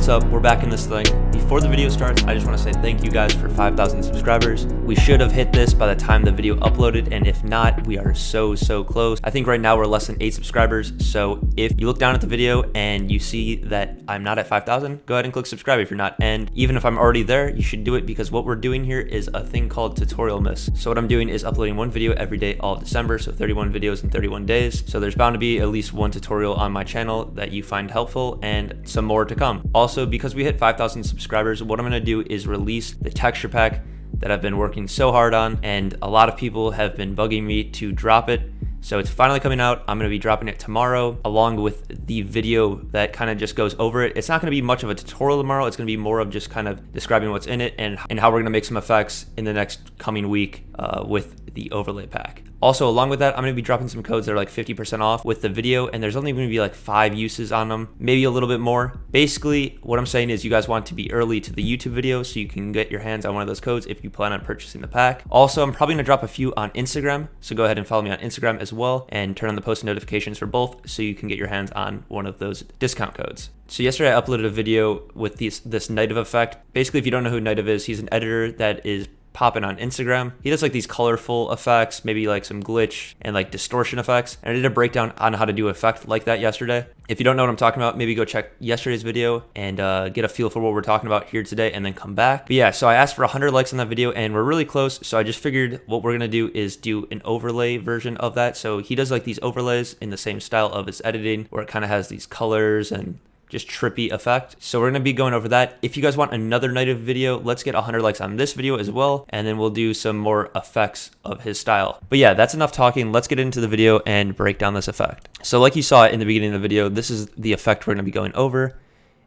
what's up? We're back in this thing. Before the video starts, I just want to say thank you guys for 5,000 subscribers. We should have hit this by the time the video uploaded, and if not, we are so close. I think right now we're less than 8 subscribers, so if you look down at the video and you see that I'm not at 5,000, go ahead and click subscribe if you're not. And even if I'm already there, you should do it, because what we're doing here is a thing called tutorial miss. So what I'm doing is uploading one video every day all of December, so 31 videos in 31 days. So there's bound to be at least one tutorial on my channel that you find helpful, and some more to come. Also, because we hit 5,000 subscribers, what I'm going to do is release the texture pack that I've been working so hard on, and a lot of people have been bugging me to drop it. So it's finally coming out. I'm going to be dropping it tomorrow, along with the video that kind of just goes over it. It's not going to be much of a tutorial tomorrow. It's going to be more of just kind of describing what's in it and how we're going to make some effects in the next coming week with the overlay pack. Also, along with that, I'm going to be dropping some codes that are like 50% off with the video, and there's only going to be like 5 uses on them, maybe a little bit more. Basically, what I'm saying is you guys want to be early to the YouTube video so you can get your hands on one of those codes if you plan on purchasing the pack. Also, I'm probably going to drop a few on Instagram, so go ahead and follow me on Instagram as well, and turn on the post notifications for both so you can get your hands on one of those discount codes. So yesterday I uploaded a video with this Nitetive effect. Basically, if you don't know who Nitetive is, he's an editor that is popping on Instagram. He does like these colorful effects, maybe like some glitch and like distortion effects. And I did a breakdown on how to do an effect like that yesterday. If you don't know what I'm talking about, maybe go check yesterday's video and get a feel for what we're talking about here today, and then come back. But yeah, so I asked for 100 likes on that video, and we're really close. So I just figured what we're gonna do is do an overlay version of that. So he does like these overlays in the same style of his editing, where it kind of has these colors and just trippy effect. So we're going to be going over that. If you guys want another Nitetive video, let's get 100 likes on this video as well, and then we'll do some more effects of his style. But yeah, that's enough talking. Let's get into the video and break down this effect. So like you saw in the beginning of the video, this is the effect we're going to be going over.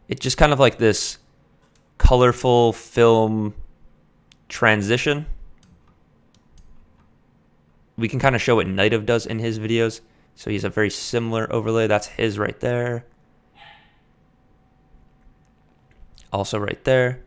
It's just kind of like this colorful film transition. We can kind of show what Nitetive does in his videos. So he's a very similar overlay. That's his right there. Also right there,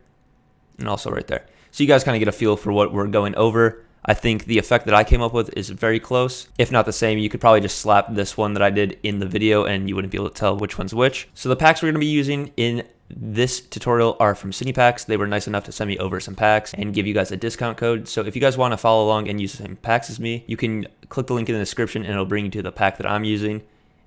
and also right there. So you guys kind of get a feel for what we're going over. I think the effect that I came up with is very close, if not the same. You could probably just slap this one that I did in the video and you wouldn't be able to tell which one's which. So the packs we're going to be using in this tutorial are from Cinepacks. They were nice enough to send me over some packs and give you guys a discount code. So if you guys want to follow along and use the same packs as me, you can click the link in the description and it'll bring you to the pack that I'm using,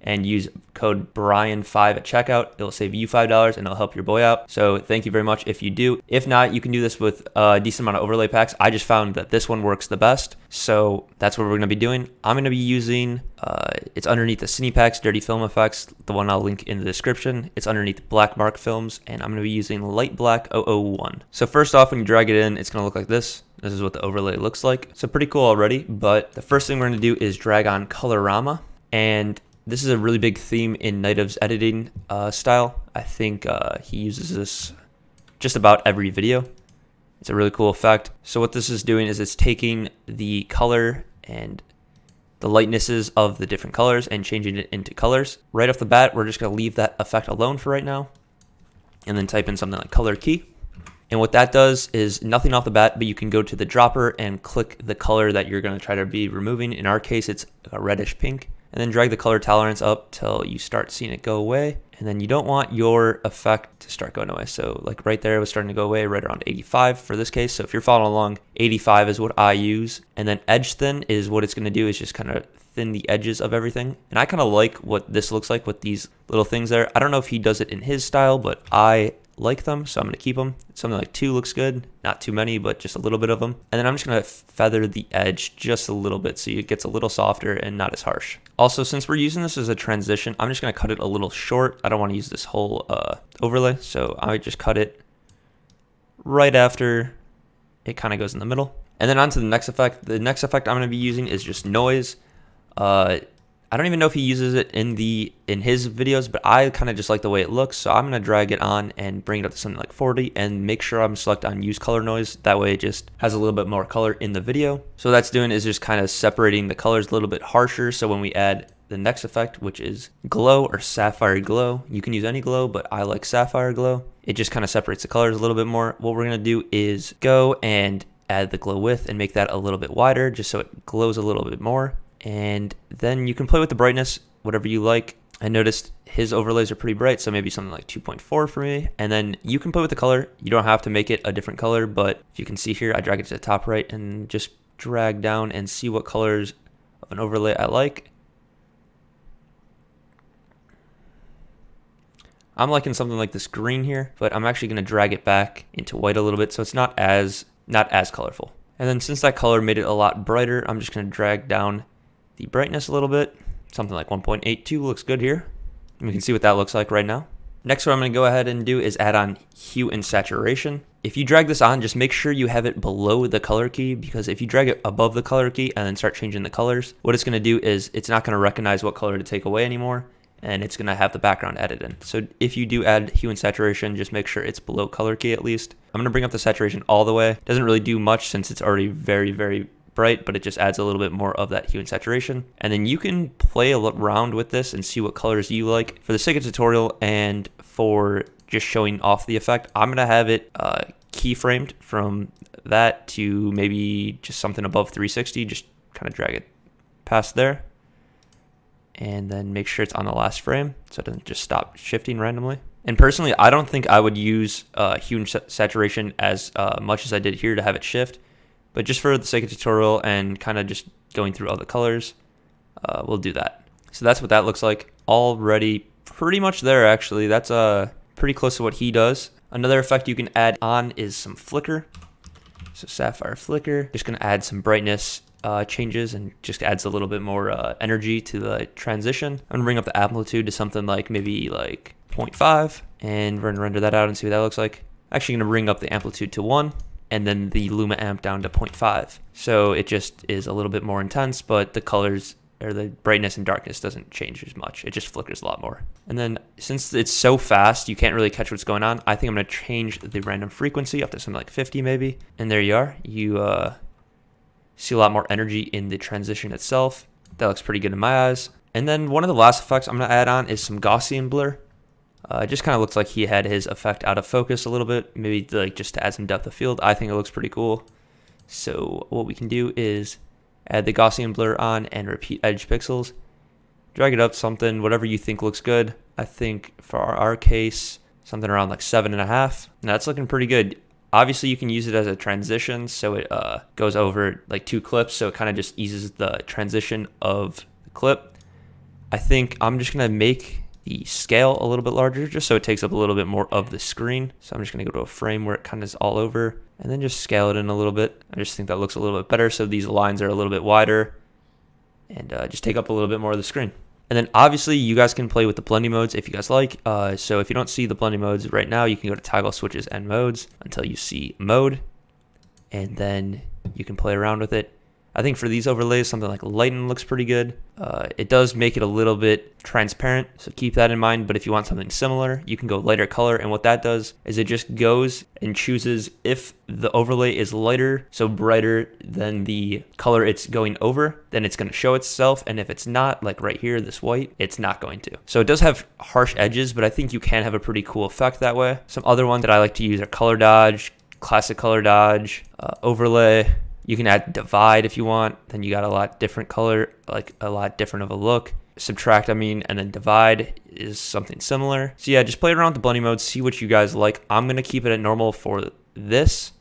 and use code Brian5 at checkout. It'll save you $5 and it'll help your boy out. So thank you very much if you do. If not, you can do this with a decent amount of overlay packs. I just found that this one works the best. So that's what we're gonna be doing. I'm gonna be using, it's underneath the Cinepacks Dirty Film Effects, the one I'll link in the description. It's underneath Black Mark Films, and I'm gonna be using Light Black 001. So first off, when you drag it in, it's gonna look like this. This is what the overlay looks like. So pretty cool already, but the first thing we're gonna do is drag on colorama, and this is a really big theme in Niteive's editing style. I think he uses this just about every video. It's a really cool effect. So what this is doing is it's taking the color and the lightnesses of the different colors and changing it into colors. Right off the bat, we're just gonna leave that effect alone for right now, and then type in something like color key. And what that does is nothing off the bat, but you can go to the dropper and click the color that you're gonna try to be removing. In our case, it's a reddish pink. And then drag the color tolerance up till you start seeing it go away. And then you don't want your effect to start going away. So like right there, it was starting to go away right around 85 for this case. So if you're following along, 85 is what I use. And then edge thin is what it's gonna do, is just kind of thin the edges of everything. And I kind of like what this looks like with these little things there. I don't know if he does it in his style, but I like them, so I'm gonna keep them. Something like 2 looks good, not too many, but just a little bit of them. And then I'm just gonna feather the edge just a little bit so it gets a little softer and not as harsh. Also, since we're using this as a transition, I'm just gonna cut it a little short. I don't want to use this whole overlay, so I just cut it right after it kind of goes in the middle. And then on to the next effect. The next effect I'm gonna be using is just noise. I don't even know if he uses it in his videos, but I kind of just like the way it looks. So I'm going to drag it on and bring it up to something like 40 and make sure I'm select on use color noise. That way it just has a little bit more color in the video. So what that's doing is just kind of separating the colors a little bit harsher. So when we add the next effect, which is glow or sapphire glow, you can use any glow, but I like sapphire glow. It just kind of separates the colors a little bit more. What we're going to do is go and add the glow width and make that a little bit wider just so it glows a little bit more. And then you can play with the brightness, whatever you like. I noticed his overlays are pretty bright, so maybe something like 2.4 for me. And then you can play with the color. You don't have to make it a different color, but if you can see here, I drag it to the top right and just drag down and see what colors of an overlay I like. I'm liking something like this green here, but I'm actually going to drag it back into white a little bit so it's not as colorful. And then since that color made it a lot brighter, I'm just going to drag down the brightness a little bit. Something like 1.82 looks good here. And we can see what that looks like right now. Next, what I'm going to go ahead and do is add on hue and saturation. If you drag this on, just make sure you have it below the color key, because if you drag it above the color key and then start changing the colors, what it's going to do is it's not going to recognize what color to take away anymore, and it's going to have the background added in. So if you do add hue and saturation, just make sure it's below color key at least. I'm going to bring up the saturation all the way. Doesn't really do much since it's already very, very bright, but it just adds a little bit more of that hue and saturation. And then you can play around with this and see what colors you like. For the sake of tutorial and for just showing off the effect, I'm going to have it keyframed from that to maybe just something above 360. Just kind of drag it past there. And then make sure it's on the last frame so it doesn't just stop shifting randomly. And personally, I don't think I would use hue and saturation as much as I did here to have it shift. But just for the sake of tutorial and kind of just going through all the colors, we'll do that. So that's what that looks like. Already pretty much there, actually. That's pretty close to what he does. Another effect you can add on is some flicker. So sapphire flicker. Just going to add some brightness changes and just adds a little bit more energy to the transition. I'm going to bring up the amplitude to something like maybe like 0.5. And we're going to render that out and see what that looks like. Actually going to bring up the amplitude to 1. And then the luma amp down to 0.5. So it just is a little bit more intense, but the colors or the brightness and darkness doesn't change as much. It just flickers a lot more. And then since it's so fast, you can't really catch what's going on. I think I'm going to change the random frequency up to something like 50 maybe. And there you are. You see a lot more energy in the transition itself. That looks pretty good in my eyes. And then one of the last effects I'm going to add on is some Gaussian blur. It just kind of looks like he had his effect out of focus a little bit, maybe like just to add some depth of field. I think it looks pretty cool. So what we can do is add the Gaussian blur on and repeat edge pixels. Drag it up something, whatever you think looks good. I think for our case, something around like 7.5. Now that's looking pretty good. Obviously you can use it as a transition, so it goes over like 2 clips, so it kind of just eases the transition of the clip. I think I'm just going to make the scale a little bit larger just so it takes up a little bit more of the screen. So I'm just going to go to a frame where it kind of is all over and then just scale it in a little bit. I just think that looks a little bit better. So these lines are a little bit wider and just take up a little bit more of the screen. And then obviously you guys can play with the blending modes if you guys like. So if you don't see the blending modes right now, you can go to toggle switches and modes until you see mode, and then you can play around with it. I think for these overlays, something like lighten looks pretty good. It does make it a little bit transparent, so keep that in mind. But if you want something similar, you can go lighter color. And what that does is it just goes and chooses if the overlay is lighter, so brighter than the color it's going over, then it's going to show itself. And if it's not, like right here, this white, it's not going to. So it does have harsh edges, but I think you can have a pretty cool effect that way. Some other ones that I like to use are color dodge, classic color dodge, overlay. You can add divide if you want, then you got a lot different color, like a lot different of a look. Subtract, and then divide is something similar. So yeah, just play around with the blending modes, see what you guys like. I'm going to keep it at normal for this,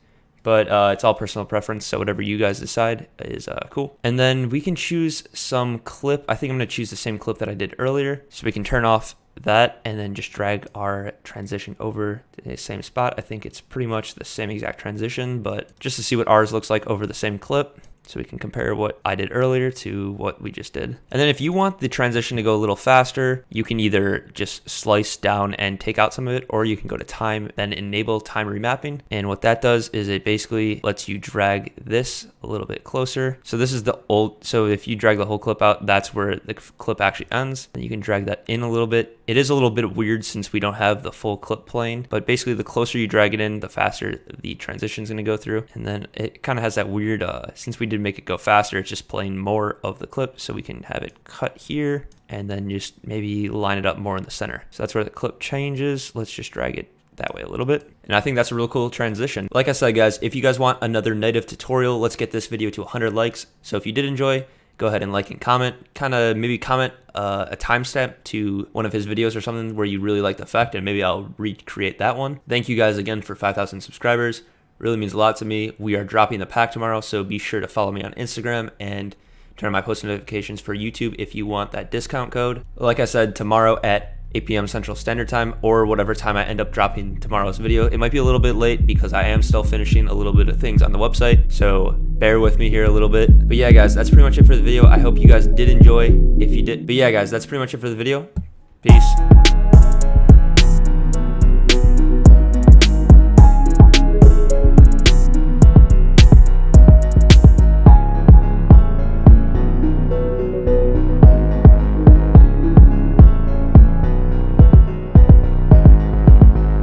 but it's all personal preference, so whatever you guys decide is cool. And then we can choose some clip. I think I'm going to choose the same clip that I did earlier, so we can turn off that and then just drag our transition over to the same spot. I think it's pretty much the same exact transition, but just to see what ours looks like over the same clip, so we can compare what I did earlier to what we just did. And then if you want the transition to go a little faster, you can either just slice down and take out some of it, or you can go to time, then enable time remapping. And what that does is it basically lets you drag this a little bit closer. So this is the old, so if you drag the whole clip out, that's where the clip actually ends. And you can drag that in a little bit. It is a little bit weird since we don't have the full clip playing, but basically the closer you drag it in, the faster the transition is going to go through. And then it kind of has that weird, since we did make it go faster, it's just playing more of the clip, so we can have it cut here and then just maybe line it up more in the center. So that's where the clip changes. Let's just drag it that way a little bit. And I think that's a real cool transition. Like I said, guys, if you guys want another Nitetive tutorial, let's get this video to 100 likes. So if you did enjoy, go ahead and like and comment. Kind of maybe comment a timestamp to one of his videos or something where you really like the effect, and maybe I'll recreate that one. Thank you guys again for 5,000 subscribers. Really means a lot to me. We are dropping the pack tomorrow, so be sure to follow me on Instagram and turn on my post notifications for YouTube if you want that discount code. Like I said, tomorrow at 8 p.m. Central Standard Time, or whatever time I end up dropping tomorrow's video. It might be a little bit late because I am still finishing a little bit of things on the website, so bear with me here a little bit. But yeah, guys, that's pretty much it for the video. I hope you guys did enjoy. If you did, but yeah, guys, that's pretty much it for the video. Peace.